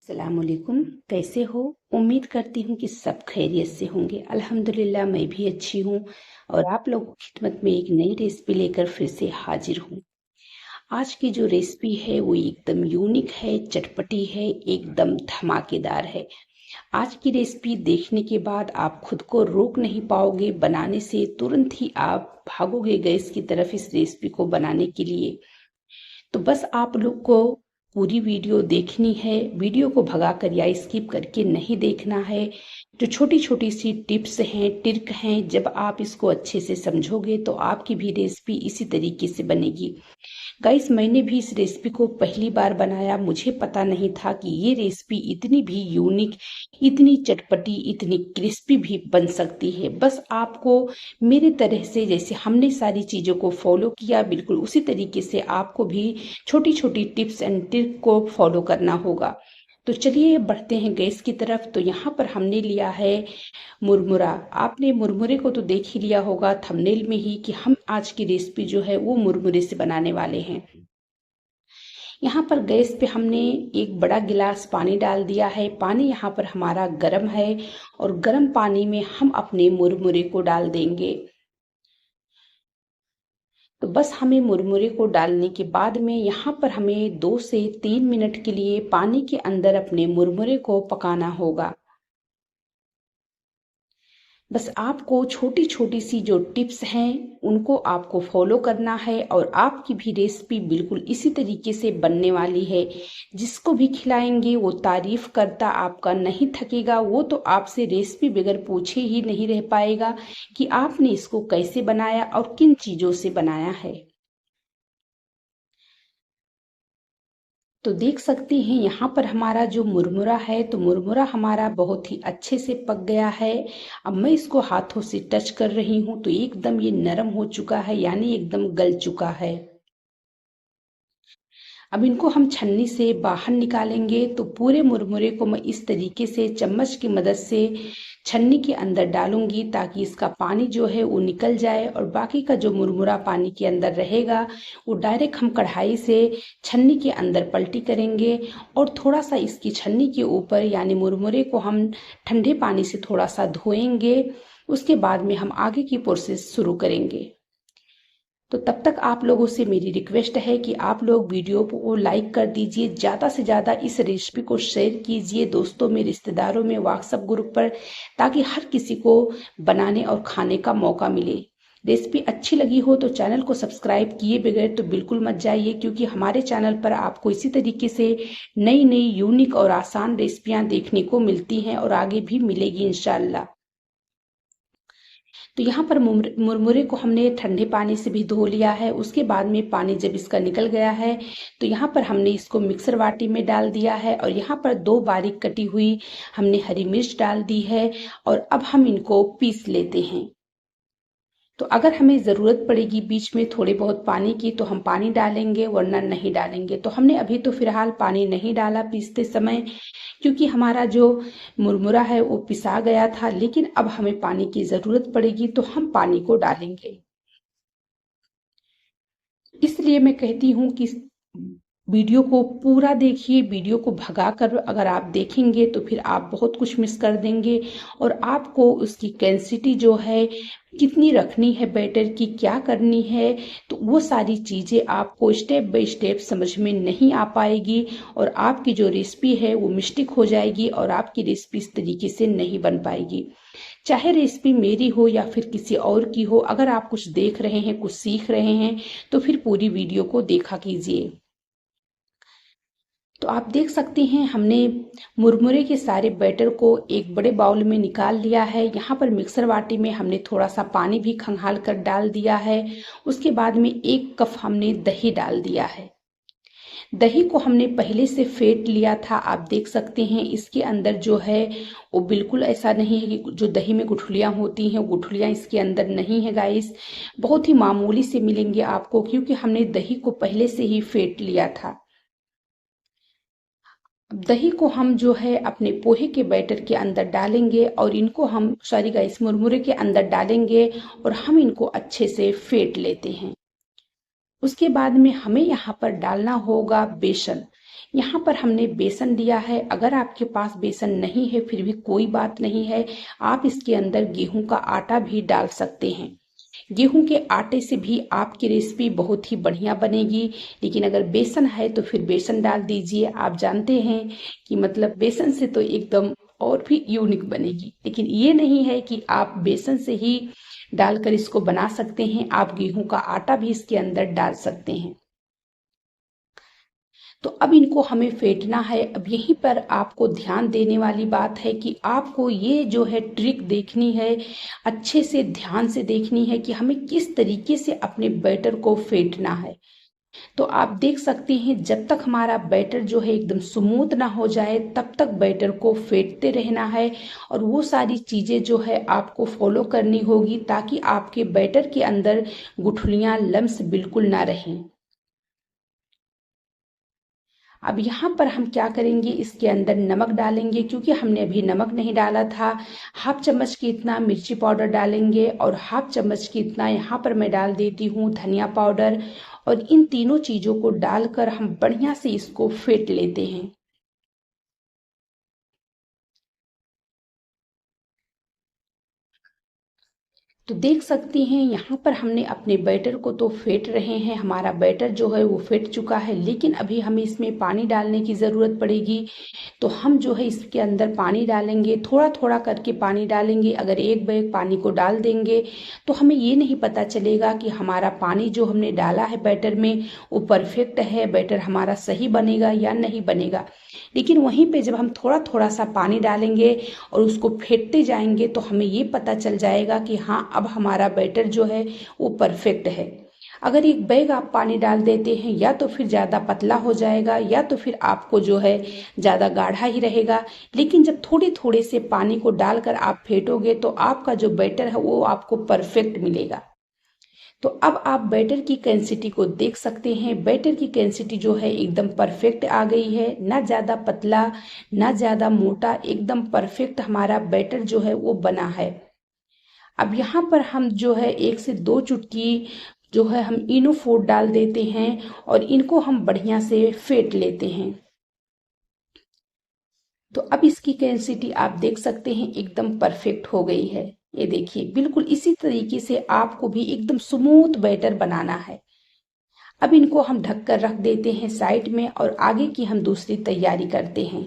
अस्सलामुअलैकुम। कैसे हो? उम्मीद करती हूँ कि सब खैरियत से होंगे। अल्हम्दुलिल्लाह मैं भी अच्छी हूँ और आप लोगों की खिदमत में एक नई रेसिपी लेकर फिर से हाजिर हूँ। आज की जो रेसिपी है वो एकदम यूनिक है, चटपटी है, एकदम धमाकेदार है। आज की रेसिपी देखने के बाद आप खुद को रोक नहीं पाओगे, बनाने से तुरंत ही आप भागोगे गैस की तरफ इस रेसिपी को बनाने के लिए। तो बस आप लोग को पूरी वीडियो देखनी है, वीडियो को भगाकर या स्किप करके नहीं देखना है। जो छोटी छोटी सी टिप्स हैं, ट्रिक हैं, जब आप इसको अच्छे से समझोगे तो आपकी भी रेसिपी इसी तरीके से बनेगी। गाइस, मैंने भी इस रेसिपी को पहली बार बनाया। मुझे पता नहीं था कि ये रेसिपी इतनी भी यूनिक, इतनी चटपटी, इतनी क्रिस्पी भी बन सकती है। बस आपको मेरे तरह से, जैसे हमने सारी चीज़ों को फॉलो किया, बिल्कुल उसी तरीके से आपको भी छोटी छोटी टिप्स एंड ट्रिक को फॉलो करना होगा। तो चलिए बढ़ते हैं गैस की तरफ। तो यहाँ पर हमने लिया है मुरमुरा। आपने मुरमुरे को तो देख ही लिया होगा थंबनेल में ही कि हम आज की रेसिपी जो है वो मुरमुरे से बनाने वाले हैं। यहाँ पर गैस पे हमने एक बड़ा गिलास पानी डाल दिया है। पानी यहाँ पर हमारा गर्म है और गर्म पानी में हम अपने मुरमुरे को डाल देंगे। तो बस हमें मुरमुरे को डालने के बाद में यहाँ पर हमें 2 से 3 मिनट के लिए पानी के अंदर अपने मुरमुरे को पकाना होगा। बस आपको छोटी छोटी सी जो टिप्स हैं उनको आपको फॉलो करना है और आपकी भी रेसिपी बिल्कुल इसी तरीके से बनने वाली है। जिसको भी खिलाएंगे वो तारीफ करता आपका नहीं थकेगा। वो तो आपसे रेसिपी बगैर पूछे ही नहीं रह पाएगा कि आपने इसको कैसे बनाया और किन चीज़ों से बनाया है। तो देख सकते हैं यहाँ पर हमारा जो मुरमुरा है, तो मुरमुरा हमारा बहुत ही अच्छे से पक गया है। अब मैं इसको हाथों से टच कर रही हूँ तो एकदम ये नरम हो चुका है, यानी एकदम गल चुका है। अब इनको हम छन्नी से बाहर निकालेंगे। तो पूरे मुरमुरे को मैं इस तरीके से चम्मच की मदद से छन्नी के अंदर डालूंगी ताकि इसका पानी जो है वो निकल जाए और बाकी का जो मुरमुरा पानी के अंदर रहेगा वो डायरेक्ट हम कढ़ाई से छन्नी के अंदर पलटी करेंगे और थोड़ा सा इसकी छन्नी के ऊपर यानी मुरमुरे को हम ठंडे पानी से थोड़ा सा धोएंगे। उसके बाद में हम आगे की प्रोसेस शुरू करेंगे। तो तब तक आप लोगों से मेरी रिक्वेस्ट है कि आप लोग वीडियो को लाइक कर दीजिए, ज़्यादा से ज़्यादा इस रेसिपी को शेयर कीजिए दोस्तों में, रिश्तेदारों में, व्हाट्सएप ग्रुप पर, ताकि हर किसी को बनाने और खाने का मौका मिले। रेसिपी अच्छी लगी हो तो चैनल को सब्सक्राइब किए बगैर तो बिल्कुल मत जाइए, क्योंकि हमारे चैनल पर आपको इसी तरीके से नई नई यूनिक और आसान रेसिपियाँ देखने को मिलती हैं और आगे भी मिलेगी इंशाल्लाह। तो यहाँ पर मुरमुरे को हमने ठंडे पानी से भी धो लिया है। उसके बाद में पानी जब इसका निकल गया है तो यहाँ पर हमने इसको मिक्सर बाटी में डाल दिया है और यहाँ पर 2 बारीक कटी हुई हमने हरी मिर्च डाल दी है और अब हम इनको पीस लेते हैं। तो अगर हमें ज़रूरत पड़ेगी बीच में थोड़े बहुत पानी की तो हम पानी डालेंगे, वरना नहीं डालेंगे। तो हमने अभी तो फिलहाल पानी नहीं डाला पीसते समय, क्योंकि हमारा जो मुरमुरा है वो पिसा गया था। लेकिन अब हमें पानी की ज़रूरत पड़ेगी तो हम पानी को डालेंगे। इसलिए मैं कहती हूँ कि वीडियो को पूरा देखिए। वीडियो को भगा कर अगर आप देखेंगे तो फिर आप बहुत कुछ मिस कर देंगे और आपको उसकी कैंसिटी जो है, कितनी रखनी है बैटर की, क्या करनी है, तो वो सारी चीज़ें आपको स्टेप बाय स्टेप समझ में नहीं आ पाएगी और आपकी जो रेसिपी है वो मिस्टेक हो जाएगी और आपकी रेसिपी इस तरीके से नहीं बन पाएगी। चाहे रेसिपी मेरी हो या फिर किसी और की हो, अगर आप कुछ देख रहे हैं, कुछ सीख रहे हैं, तो फिर पूरी वीडियो को देखा कीजिए। तो आप देख सकते हैं हमने मुरमुरे के सारे बैटर को एक बड़े बाउल में निकाल लिया है। यहाँ पर मिक्सर बाटी में हमने थोड़ा सा पानी भी खंगाल कर डाल दिया है। उसके बाद में 1 कप हमने दही डाल दिया है। दही को हमने पहले से फेंट लिया था। आप देख सकते हैं इसके अंदर जो है वो बिल्कुल ऐसा नहीं है कि जो दही में गुठलियाँ होती हैं, गुठलियाँ इसके अंदर नहीं है गाइस। बहुत ही मामूली से मिलेंगे आपको, क्योंकि हमने दही को पहले से ही फेंट लिया था। दही को हम जो है अपने पोहे के बैटर के अंदर डालेंगे और इनको हम गाइस मुरमुरे के अंदर डालेंगे और हम इनको अच्छे से फेंट लेते हैं। उसके बाद में हमें यहाँ पर डालना होगा बेसन। यहाँ पर हमने बेसन लिया है। अगर आपके पास बेसन नहीं है फिर भी कोई बात नहीं है, आप इसके अंदर गेहूं का आटा भी डाल सकते हैं। गेहूं के आटे से भी आपकी रेसिपी बहुत ही बढ़िया बनेगी, लेकिन अगर बेसन है तो फिर बेसन डाल दीजिए। आप जानते हैं कि मतलब बेसन से तो एकदम और भी यूनिक बनेगी, लेकिन ये नहीं है कि आप बेसन से ही डालकर इसको बना सकते हैं, आप गेहूं का आटा भी इसके अंदर डाल सकते हैं। तो अब इनको हमें फेंटना है। अब यहीं पर आपको ध्यान देने वाली बात है कि आपको ये जो है ट्रिक देखनी है, अच्छे से ध्यान से देखनी है कि हमें किस तरीके से अपने बैटर को फेंटना है। तो आप देख सकते हैं जब तक हमारा बैटर जो है एकदम स्मूथ ना हो जाए तब तक बैटर को फेंटते रहना है, और वो सारी चीज़ें जो है आपको फॉलो करनी होगी ताकि आपके बैटर के अंदर गुठलियां लम्स बिल्कुल ना रहें। अब यहाँ पर हम क्या करेंगे, इसके अंदर नमक डालेंगे क्योंकि हमने अभी नमक नहीं डाला था। हाफ चम्मच की इतना मिर्ची पाउडर डालेंगे और हाफ चम्मच की इतना यहाँ पर मैं डाल देती हूँ धनिया पाउडर, और इन तीनों चीज़ों को डालकर हम बढ़िया से इसको फेंट लेते हैं। तो देख सकती हैं यहाँ पर हमने अपने बैटर को तो फेंट रहे हैं, हमारा बैटर जो है वो फेंट चुका है, लेकिन अभी हमें इसमें पानी डालने की ज़रूरत पड़ेगी। तो हम जो है इसके अंदर पानी डालेंगे, थोड़ा थोड़ा करके पानी डालेंगे। अगर एक बैग पानी को डाल देंगे तो हमें ये नहीं पता चलेगा कि हमारा पानी जो हमने डाला है बैटर में वो परफेक्ट है, बैटर हमारा सही बनेगा या नहीं बनेगा। लेकिन वहीं पे जब हम थोड़ा थोड़ा सा पानी डालेंगे और उसको फेंटते जाएंगे तो हमें ये पता चल जाएगा कि हाँ अब हमारा बैटर जो है वो परफेक्ट है। अगर एक बैग आप पानी डाल देते हैं या तो फिर ज़्यादा पतला हो जाएगा या तो फिर आपको जो है ज़्यादा गाढ़ा ही रहेगा। लेकिन जब थोड़े थोड़े से पानी को डालकर आप फेंटोगे तो आपका जो बैटर है वो आपको परफेक्ट मिलेगा। तो अब आप बैटर की कैंसिटी को देख सकते हैं। बैटर की कैंसिटी जो है एकदम परफेक्ट आ गई है, ना ज़्यादा पतला ना ज़्यादा मोटा, एकदम परफेक्ट हमारा बैटर जो है वो बना है। अब यहाँ पर हम जो है 1 से 2 चुटकी जो है हम इनो फूड डाल देते हैं और इनको हम बढ़िया से फेंट लेते हैं। तो अब इसकी कैंसिटी आप देख सकते हैं एकदम परफेक्ट हो गई है। ये देखिए बिल्कुल इसी तरीके से आपको भी एकदम स्मूथ बैटर बनाना है। अब इनको हम ढक कर रख देते हैं साइड में और आगे की हम दूसरी तैयारी करते हैं।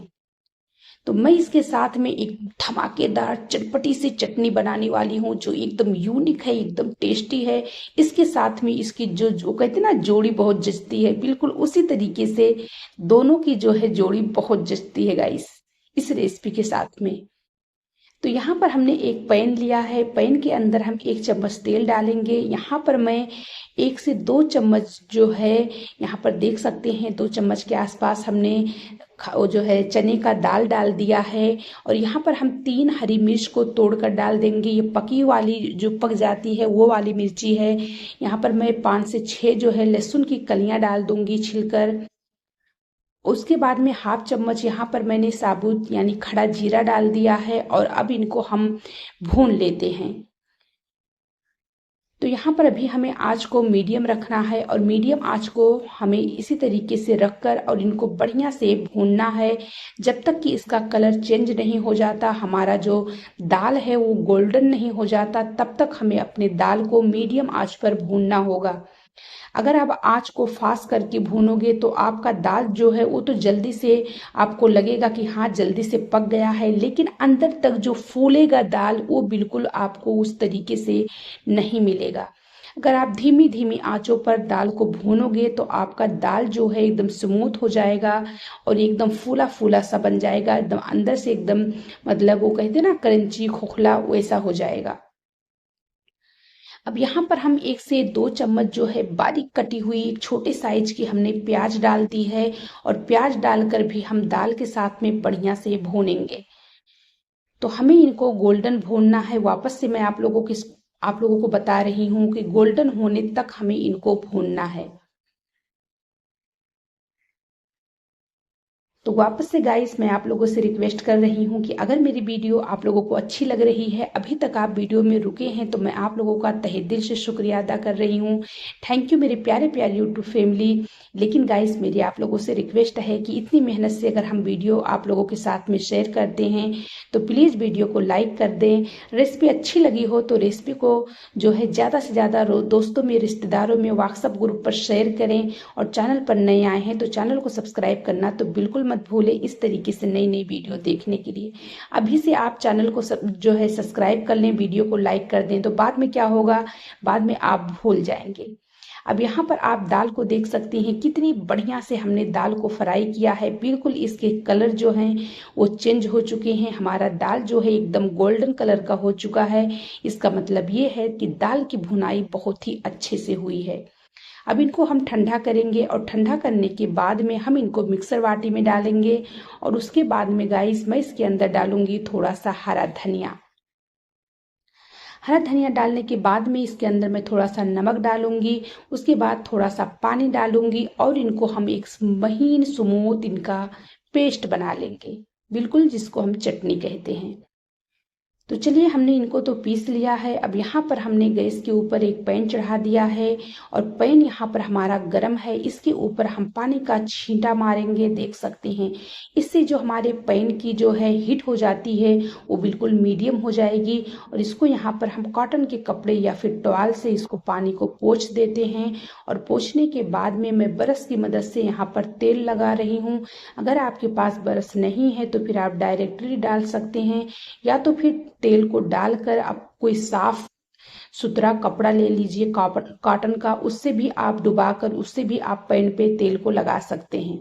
तो मैं इसके साथ में एक धमाकेदार चटपटी सी चटनी बनाने वाली हूँ जो एकदम यूनिक है, एकदम टेस्टी है। इसके साथ में इसकी जो जो कहते हैं ना जोड़ी बहुत जचती है, बिल्कुल उसी तरीके से दोनों की जो है जोड़ी बहुत जचती है गाइस इस रेसिपी के साथ में। तो यहाँ पर हमने एक पैन लिया है, पैन के अंदर हम 1 चम्मच तेल डालेंगे। यहाँ पर मैं 1 से 2 चम्मच जो है यहाँ पर देख सकते हैं 2 चम्मच के आसपास हमने वो जो है चने का दाल डाल दिया है। और यहाँ पर हम 3 हरी मिर्च को तोड़कर डाल देंगे। ये पकी वाली जो पक जाती है वो वाली मिर्ची है। यहाँ पर मैं 5 से 6 जो है लहसुन की कलियां डाल दूंगी छिलकर। उसके बाद में हाफ चम्मच यहाँ पर मैंने साबुत यानी खड़ा जीरा डाल दिया है और अब इनको हम भून लेते हैं। तो यहाँ पर अभी हमें आँच को मीडियम रखना है और मीडियम आँच को हमें इसी तरीके से रखकर और इनको बढ़िया से भूनना है जब तक कि इसका कलर चेंज नहीं हो जाता, हमारा जो दाल है वो गोल्डन नहीं हो जाता, तब तक हमें अपने दाल को मीडियम आँच पर भूनना होगा। अगर आप आँच को फास्ट करके भूनोगे तो आपका दाल जो है वो तो जल्दी से आपको लगेगा कि हाँ जल्दी से पक गया है, लेकिन अंदर तक जो फूलेगा दाल वो बिल्कुल आपको उस तरीके से नहीं मिलेगा। अगर आप धीमी धीमी आंचों पर दाल को भूनोगे तो आपका दाल जो है एकदम स्मूथ हो जाएगा और एकदम फूला फूला सा बन जाएगा, एकदम अंदर से एकदम मतलब वो कहते हैं ना क्रंची खोखला वैसा हो जाएगा। अब यहाँ पर हम 1 से 2 चम्मच जो है बारीक कटी हुई एक छोटे साइज की हमने प्याज डाल दी है और प्याज डालकर भी हम दाल के साथ में बढ़िया से भूनेंगे। तो हमें इनको गोल्डन भूनना है। वापस से मैं आप लोगों को बता रही हूँ कि गोल्डन होने तक हमें इनको भूनना है। तो वापस से गाइस मैं आप लोगों से रिक्वेस्ट कर रही हूँ कि अगर मेरी वीडियो आप लोगों को अच्छी लग रही है, अभी तक आप वीडियो में रुके हैं, तो मैं आप लोगों का तहे दिल से शुक्रिया अदा कर रही हूँ। थैंक यू मेरे प्यारे प्यारे यूट्यूब फैमिली। लेकिन गाइस मेरी आप लोगों से रिक्वेस्ट है कि इतनी मेहनत से अगर हम वीडियो आप लोगों के साथ में शेयर करते हैं तो प्लीज़ वीडियो को लाइक कर दें। रेसिपी अच्छी लगी हो तो रेसिपी को जो है ज़्यादा से ज़्यादा दोस्तों में, रिश्तेदारों में, व्हाट्सएप ग्रुप पर शेयर करें। और चैनल पर नए आए हैं तो चैनल को सब्सक्राइब करना तो बिल्कुल मत भूलें, इस तरीके से नई नई वीडियो देखने के लिए। अभी से आप चैनल को जो है सब्सक्राइब कर लें, वीडियो को लाइक कर दें, तो बाद में क्या होगा, बाद में आप भूल जाएंगे। अब यहाँ पर आप दाल को देख सकते हैं कितनी बढ़िया से हमने दाल को फ्राई किया है। बिल्कुल इसके कलर जो हैं वो चेंज हो चुके हैं। हमारा दाल जो है एकदम गोल्डन कलर का हो चुका है। इसका मतलब ये है कि दाल की भुनाई बहुत ही अच्छे से हुई है। अब इनको हम ठंडा करेंगे और ठंडा करने के बाद में हम इनको मिक्सर बाटी में डालेंगे। और उसके बाद में गाइस मैं इसके अंदर डालूंगी थोड़ा सा हरा धनिया। हरा धनिया डालने के बाद में इसके अंदर मैं थोड़ा सा नमक डालूंगी। उसके बाद थोड़ा सा पानी डालूंगी और इनको हम एक महीन स्मूथ इनका पेस्ट बना लेंगे, बिल्कुल जिसको हम चटनी कहते हैं। तो चलिए हमने इनको तो पीस लिया है। अब यहाँ पर हमने गैस के ऊपर एक पैन चढ़ा दिया है और पैन यहाँ पर हमारा गर्म है। इसके ऊपर हम पानी का छींटा मारेंगे, देख सकते हैं। इससे जो हमारे पैन की जो है हीट हो जाती है वो बिल्कुल मीडियम हो जाएगी। और इसको यहाँ पर हम कॉटन के कपड़े या फिर टॉवल से इसको पानी को पोंछ देते हैं। और पोंछने के बाद में मैं ब्रश की मदद से यहाँ पर तेल लगा रही हूँ। अगर आपके पास ब्रश नहीं है तो फिर आप डायरेक्टली डाल सकते हैं, या तो फिर तेल को डालकर आप कोई साफ सुथरा कपड़ा ले लीजिए कॉटन का, उससे भी आप डुबाकर उससे भी आप पैन पे तेल को लगा सकते हैं।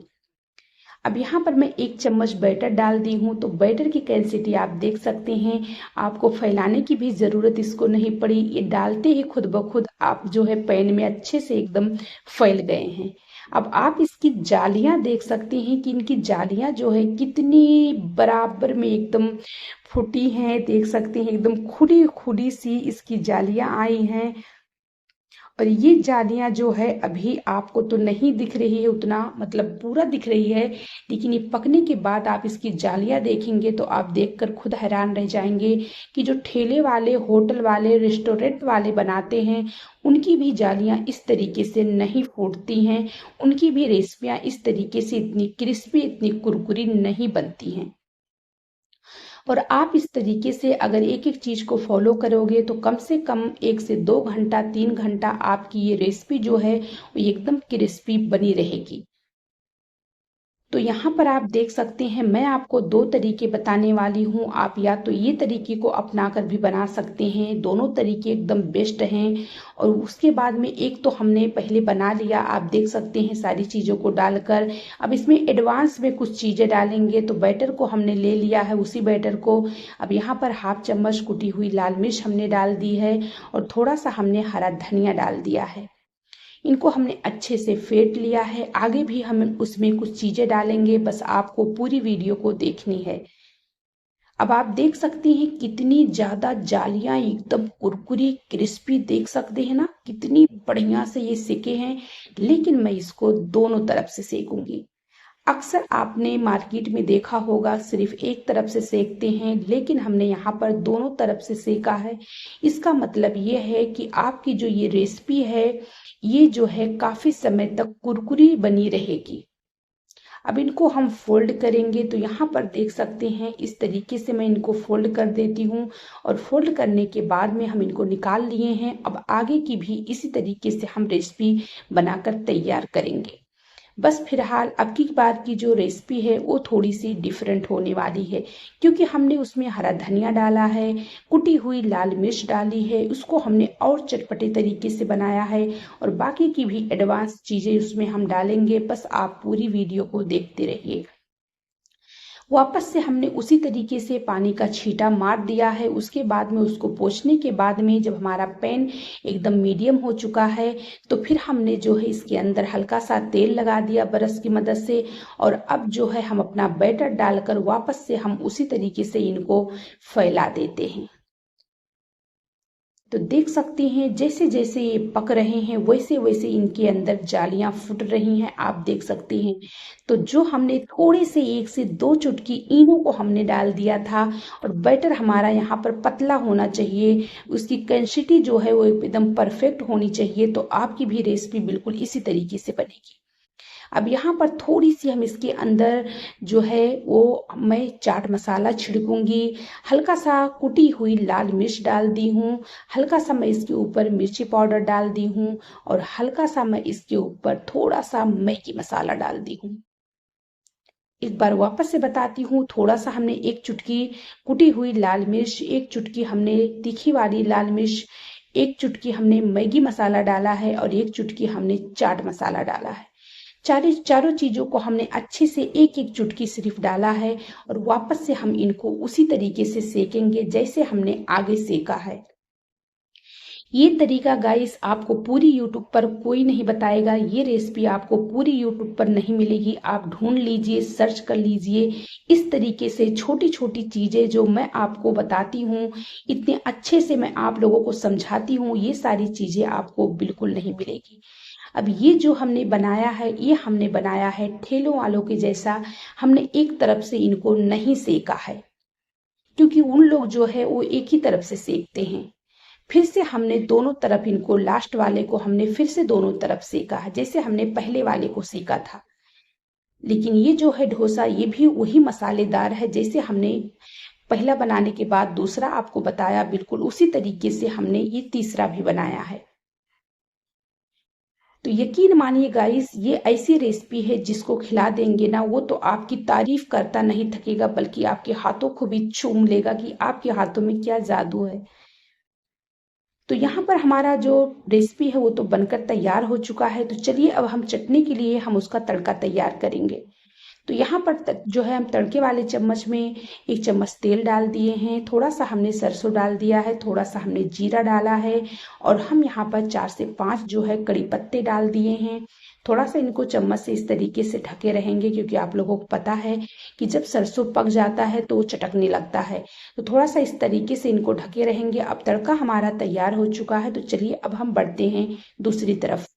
अब यहाँ पर मैं 1 चम्मच बैटर डाल दी हूँ। तो बैटर की कैंसिटी आप देख सकते हैं। आपको फैलाने की भी ज़रूरत इसको नहीं पड़ी, ये डालते ही खुद ब खुद आप जो है पैन में अच्छे से एकदम फैल गए हैं। अब आप इसकी जालियां देख सकते हैं कि इनकी जालियां जो है कितनी बराबर में एकदम फूटी हैं, देख सकते हैं एकदम खुली खुली सी इसकी जालियां आई हैं। और ये जालियां जो है अभी आपको तो नहीं दिख रही है उतना, मतलब पूरा दिख रही है, लेकिन ये पकने के बाद आप इसकी जालियां देखेंगे तो आप देखकर खुद हैरान रह जाएंगे कि जो ठेले वाले, होटल वाले, रेस्टोरेंट वाले बनाते हैं उनकी भी जालियां इस तरीके से नहीं फूटती हैं। उनकी भी रेसिपियां इस तरीके से इतनी क्रिस्पी, इतनी कुरकुरी नहीं बनती हैं। और आप इस तरीके से अगर एक एक चीज को फॉलो करोगे तो कम से कम 1 से 2 घंटा, 3 घंटा आपकी ये रेसिपी जो है वो एकदम क्रिस्पी बनी रहेगी। तो यहाँ पर आप देख सकते हैं मैं आपको 2 तरीके बताने वाली हूँ। आप या तो ये तरीके को अपना कर भी बना सकते हैं, दोनों तरीके एकदम बेस्ट हैं। और उसके बाद में एक तो हमने पहले बना लिया, आप देख सकते हैं सारी चीज़ों को डालकर। अब इसमें एडवांस में कुछ चीज़ें डालेंगे। तो बैटर को हमने ले लिया है, उसी बैटर को अब यहाँ पर 1/2 चम्मच कुटी हुई लाल मिर्च हमने डाल दी है और थोड़ा सा हमने हरा धनिया डाल दिया है। इनको हमने अच्छे से फेंट लिया है। आगे भी हम उसमें कुछ चीजें डालेंगे, बस आपको पूरी वीडियो को देखनी है। अब आप देख सकते हैं कितनी ज्यादा जालियां एकदम कुरकुरी क्रिस्पी, देख सकते हैं ना कितनी बढ़िया से ये सेके हैं। लेकिन मैं इसको दोनों तरफ से सेकूंगी। अक्सर आपने मार्केट में देखा होगा सिर्फ एक तरफ से सेकते हैं, लेकिन हमने यहाँ पर दोनों तरफ से सेका है। इसका मतलब ये है कि आपकी जो ये रेसिपी है ये जो है काफी समय तक कुरकुरी बनी रहेगी। अब इनको हम फोल्ड करेंगे तो यहाँ पर देख सकते हैं इस तरीके से मैं इनको फोल्ड कर देती हूँ। और फोल्ड करने के बाद में हम इनको निकाल लिए हैं। अब आगे की भी इसी तरीके से हम रेसिपी बनाकर तैयार करेंगे। बस फिलहाल अब की बार की जो रेसिपी है वो थोड़ी सी डिफरेंट होने वाली है, क्योंकि हमने उसमें हरा धनिया डाला है, कुटी हुई लाल मिर्च डाली है, उसको हमने और चटपटे तरीके से बनाया है। और बाकी की भी एडवांस चीज़ें उसमें हम डालेंगे, बस आप पूरी वीडियो को देखते रहिए। वापस से हमने उसी तरीके से पानी का छींटा मार दिया है। उसके बाद में उसको पोंछने के बाद में जब हमारा पैन एकदम मीडियम हो चुका है तो फिर हमने जो है इसके अंदर हल्का सा तेल लगा दिया ब्रश की मदद से। और अब जो है हम अपना बैटर डालकर वापस से हम उसी तरीके से इनको फैला देते हैं। तो देख सकते हैं जैसे जैसे ये पक रहे हैं वैसे वैसे इनके अंदर जालियां फूट रही हैं, आप देख सकते हैं। तो जो हमने थोड़े से 1 से 2 चुटकी इनो को हमने डाल दिया था, और बैटर हमारा यहाँ पर पतला होना चाहिए, उसकी कंसिस्टेंसी जो है वो एकदम परफेक्ट होनी चाहिए। तो आपकी भी रेसिपी बिल्कुल इसी तरीके से बनेगी। अब यहाँ पर थोड़ी सी हम इसके अंदर जो है वो मैं चाट मसाला छिड़कूंगी, हल्का सा कुटी हुई लाल मिर्च डाल दी हूँ, हल्का सा मैं इसके ऊपर मिर्ची पाउडर डाल दी हूँ, और हल्का सा मैं इसके ऊपर थोड़ा सा मैगी मसाला डाल दी हूँ। एक बार वापस से बताती हूँ, थोड़ा सा हमने 1 चुटकी कुटी हुई लाल मिर्च, 1 चुटकी हमने तीखी वाली लाल मिर्च, 1 चुटकी हमने मैगी मसाला डाला है, और 1 चुटकी हमने चाट मसाला डाला है। चारों चीजों को हमने अच्छे से 1 1 चुटकी सिर्फ डाला है, और वापस से हम इनको उसी तरीके से सेकेंगे जैसे हमने आगे सेका है। ये तरीका गाइस आपको पूरी यूट्यूब पर कोई नहीं बताएगा, ये रेसिपी आपको पूरी यूट्यूब पर नहीं मिलेगी। आप ढूंढ लीजिए, सर्च कर लीजिए। इस तरीके से छोटी छोटी चीजें जो मैं आपको बताती हूँ, इतने अच्छे से मैं आप लोगों को समझाती हूँ, ये सारी चीजें आपको बिल्कुल नहीं मिलेगी। अब ये जो हमने बनाया है, ये हमने बनाया है ठेलों वालों के जैसा। हमने एक तरफ से इनको नहीं सेका है, क्योंकि उन लोग जो है वो एक ही तरफ से सेकते हैं। फिर से हमने दोनों तरफ इनको, लास्ट वाले को हमने फिर से दोनों तरफ सेका है, जैसे हमने पहले वाले को सेका था। लेकिन ये जो है डोसा, ये भी वही मसालेदार है जैसे हमने पहला बनाने के बाद दूसरा आपको बताया, बिल्कुल उसी तरीके से हमने ये तीसरा भी बनाया है। तो यकीन मानिए गाइस, ये ऐसी रेसिपी है जिसको खिला देंगे ना, वो तो आपकी तारीफ करता नहीं थकेगा, बल्कि आपके हाथों को भी चूम लेगा कि आपके हाथों में क्या जादू है। तो यहाँ पर हमारा जो रेसिपी है वो तो बनकर तैयार हो चुका है। तो चलिए अब हम चटनी के लिए हम उसका तड़का तैयार करेंगे। तो यहाँ पर जो है हम तड़के वाले चम्मच में 1 चम्मच तेल डाल दिए हैं, थोड़ा सा हमने सरसों डाल दिया है, थोड़ा सा हमने जीरा डाला है, और हम यहाँ पर 4 से 5 जो है कड़ी पत्ते डाल दिए हैं। थोड़ा सा इनको चम्मच से इस तरीके से ढके रहेंगे, क्योंकि आप लोगों को पता है कि जब सरसों पक जाता है तो वो चटकने लगता है। तो थोड़ा सा इस तरीके से इनको ढके रहेंगे। अब तड़का हमारा तैयार हो चुका है, तो चलिए अब हम बढ़ते हैं दूसरी तरफ।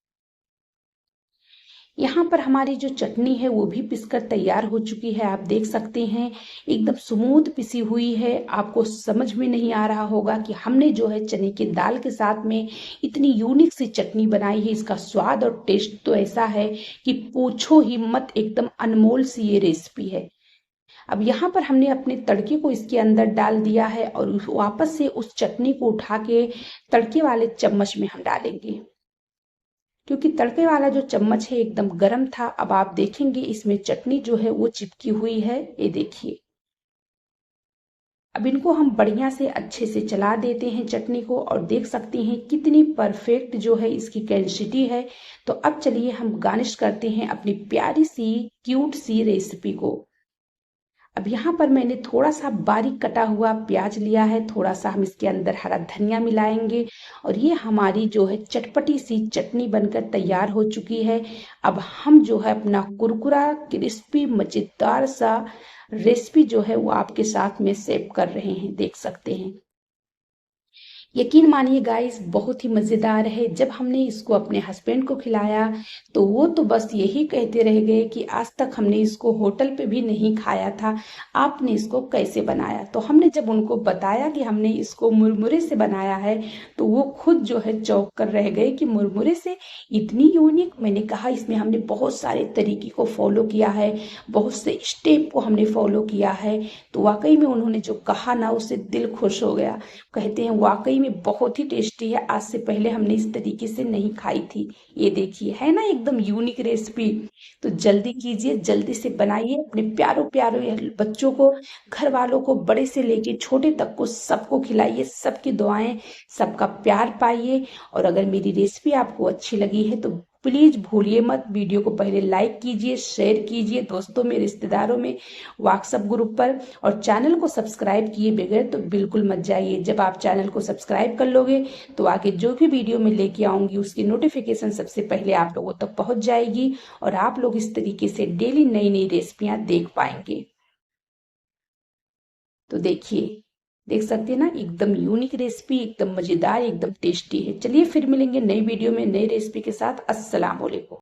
यहाँ पर हमारी जो चटनी है वो भी पिसकर तैयार हो चुकी है, आप देख सकते हैं एकदम स्मूथ पिसी हुई है। आपको समझ में नहीं आ रहा होगा कि हमने जो है चने की दाल के साथ में इतनी यूनिक सी चटनी बनाई है। इसका स्वाद और टेस्ट तो ऐसा है कि पूछो ही मत, एकदम अनमोल सी ये रेसिपी है। अब यहाँ पर हमने अपने तड़के को इसके अंदर डाल दिया है, और वापस से उस चटनी को उठा के तड़के वाले चम्मच में हम डालेंगे, क्योंकि तड़के वाला जो चम्मच है एकदम गर्म था। अब आप देखेंगे इसमें चटनी जो है वो चिपकी हुई है, ये देखिए। अब इनको हम बढ़िया से अच्छे से चला देते हैं चटनी को, और देख सकते हैं कितनी परफेक्ट जो है इसकी कंसिस्टेंसी है। तो अब चलिए हम गार्निश करते हैं अपनी प्यारी सी क्यूट सी रेसिपी को। अब यहाँ पर मैंने थोड़ा सा बारीक कटा हुआ प्याज लिया है, थोड़ा सा हम इसके अंदर हरा धनिया मिलाएंगे, और ये हमारी जो है चटपटी सी चटनी बनकर तैयार हो चुकी है। अब हम जो है अपना कुरकुरा क्रिस्पी मजेदार सा रेसिपी जो है वो आपके साथ में शेयर कर रहे हैं, देख सकते हैं। यकीन मानिए गाइस, बहुत ही मज़ेदार है। जब हमने इसको अपने हस्बैंड को खिलाया तो वो तो बस यही कहते रह गए कि आज तक हमने इसको होटल पे भी नहीं खाया था, आपने इसको कैसे बनाया। तो हमने जब उनको बताया कि हमने इसको मुरमुरे से बनाया है, तो वो खुद जो है चौंक कर रह गए कि मुरमुरे से, इतनी यूनिक। मैंने कहा इसमें हमने बहुत सारे तरीके को फॉलो किया है, बहुत से स्टेप को हमने फॉलो किया है। तो वाकई में उन्होंने जो कहा ना, उससे दिल खुश हो गया। कहते हैं वाकई में बहुत ही टेस्टी है, आज से पहले हमने इस तरीके से नहीं खाई थी। ये देखिए, है ना एकदम यूनिक रेसिपी। तो जल्दी कीजिए, जल्दी से बनाइए, अपने प्यारों प्यारों बच्चों को, घर वालों को, बड़े से लेके छोटे तक को सबको खिलाइए। सबकी दुआएं, सबका प्यार पाइए। और अगर मेरी रेसिपी आपको अच्छी लगी है तो प्लीज भूलिए मत, वीडियो को पहले लाइक कीजिए, शेयर कीजिए दोस्तों में, रिश्तेदारों में, व्हाट्सएप ग्रुप पर, और चैनल को सब्सक्राइब किए बगैर तो बिल्कुल मत जाइए। जब आप चैनल को सब्सक्राइब कर लोगे तो आगे जो भी वीडियो मैं लेके आऊंगी उसकी नोटिफिकेशन सबसे पहले आप लोगों तक पहुंच जाएगी, और आप लोग इस तरीके से डेली नई नई रेसिपियां देख पाएंगे। तो देखिए, देख सकते हैं ना, एकदम यूनिक रेसिपी, एकदम मज़ेदार, एकदम टेस्टी है। चलिए फिर मिलेंगे नई वीडियो में नई रेसिपी के साथ। अस्सलाम वालेकुम।